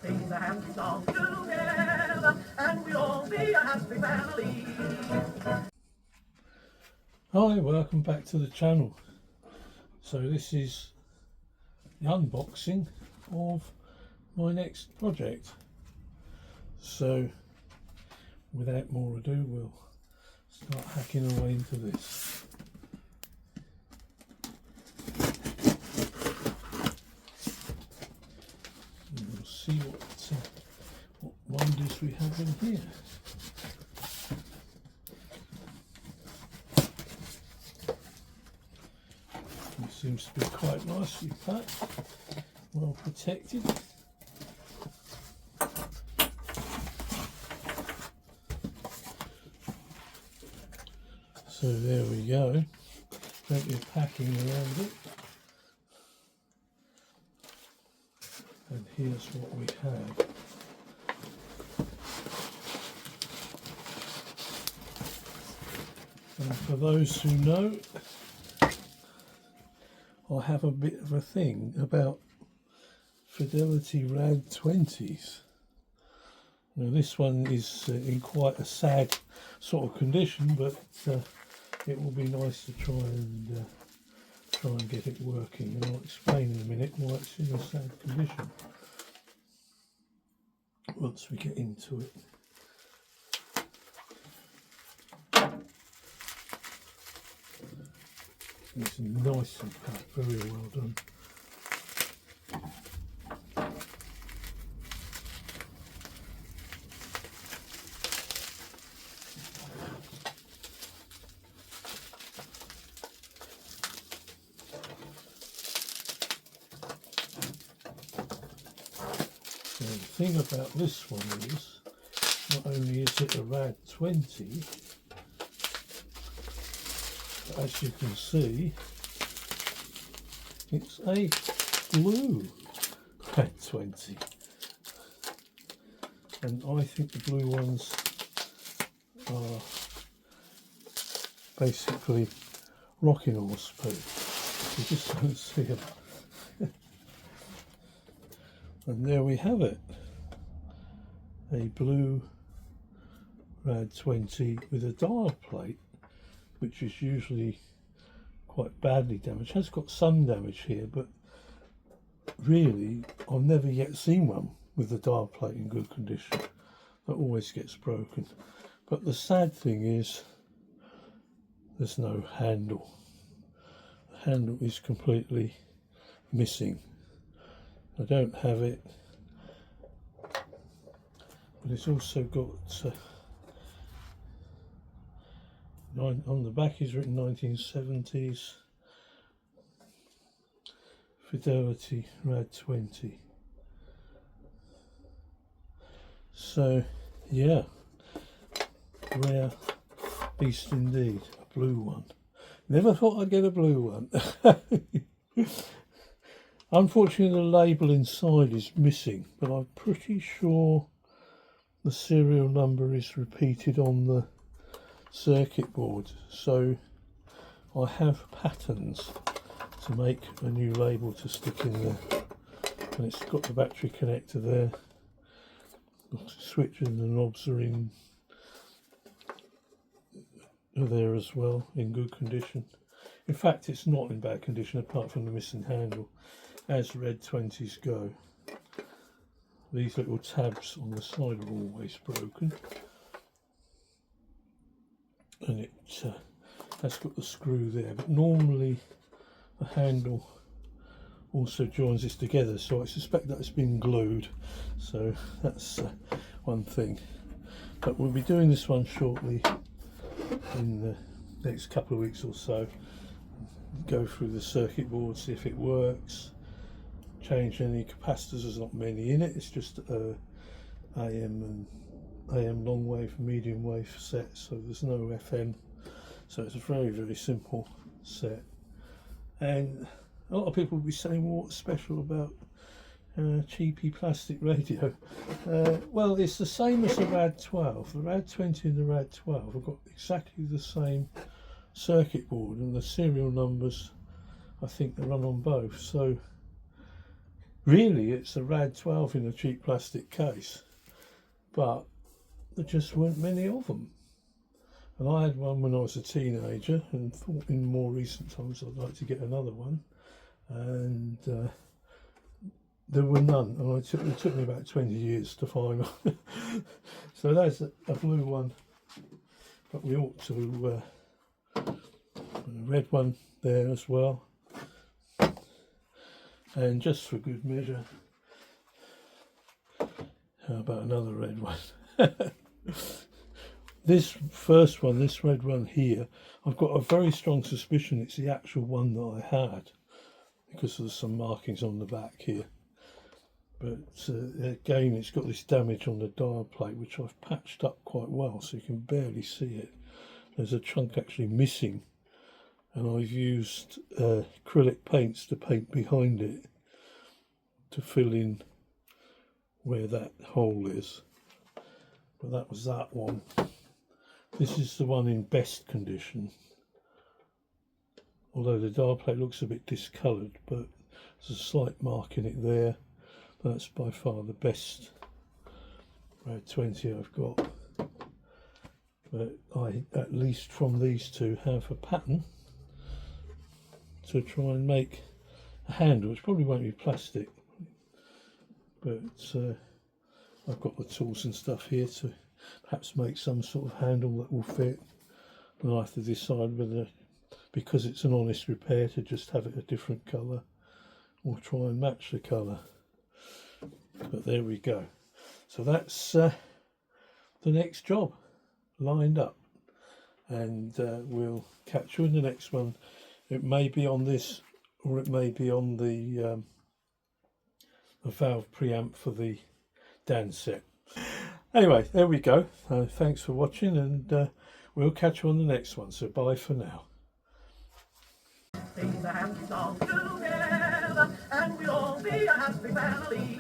sing a happy song together, and we'll all be a happy family. Hi, welcome back to the channel. So this is the unboxing of my next project. So without more ado, we'll start hacking away into this. And we'll see what wonders we have in here. It seems to be quite nicely packed, well protected. So there we go, plenty of packing around it. And here's what we have. And for those who know, I have a bit of a thing about Fidelity RAD20s. Now this one is in quite a sad sort of condition, but it will be nice to try and get it working, and I'll explain in a minute why it's in a sad condition once we get into it. It's nice and packed, very well done. So the thing about this one is, not only is it a RAD20, as you can see, it's a blue RAD20, and I think the blue ones are basically rocking horse poo. You just don't see them. And there we have it, a blue RAD20 with a dial plate, which is usually quite badly damaged. It has got some damage here, but really I've never yet seen one with the dial plate in good condition. That always gets broken. But the sad thing is there's no handle. The handle is completely missing. I don't have it, but it's also got on the back is written 1970s Fidelity RAD20. So yeah, rare beast indeed, a blue one. Never thought I'd get a blue one. Unfortunately the label inside is missing, but I'm pretty sure the serial number is repeated on the circuit board, so I have patterns to make a new label to stick in there. And it's got the battery connector there, the switch and the knobs are in there as well, in good condition. In fact, it's not in bad condition apart from the missing handle, as RAD20s go. These little tabs on the side are always broken, and it has got the screw there, but normally the handle also joins this together, so I suspect that it's been glued, so that's one thing. But we'll be doing this one shortly in the next couple of weeks or so. Go through the circuit board, see if it works, change any capacitors. There's not many in it, it's just AM long wave, medium wave set, so there's no FM, so it's a very simple set. And a lot of people will be saying, well, what's special about cheapy plastic radio? Well, it's the same as the RAD12. The RAD20 and the RAD12 have got exactly the same circuit board, and the serial numbers I think they run on both, so Really, it's a RAD20 in a cheap plastic case, but there just weren't many of them. And I had one when I was a teenager, and thought in more recent times I'd like to get another one. And there were none, and it took me about 20 years to find one. So there's a blue one, but we ought to a red one there as well. And just for good measure, how about another red one? This first one, this red one here, I've got a very strong suspicion it's the actual one that I had, because there's some markings on the back here. But again, it's got this damage on the dial plate, which I've patched up quite well, so you can barely see it. There's a chunk actually missing, and I've used acrylic paints to paint behind it to fill in where that hole is. But that was that one. This is the one in best condition, although the dial plate looks a bit discoloured, but there's a slight mark in it there. That's by far the best RAD20 I've got. But I, at least from these two, have a pattern to try and make a handle, which probably won't be plastic, but I've got the tools and stuff here to perhaps make some sort of handle that will fit. And I have to decide whether, because it's an honest repair, to just have it a different colour or try and match the colour. But there we go. So that's the next job lined up, and we'll catch you in the next one. It may be on this, or it may be on the valve preamp for the Dan set. Anyway, there we go. Thanks for watching, and we'll catch you on the next one. So bye for now. Sing a happy song together, and we'll all be a happy family.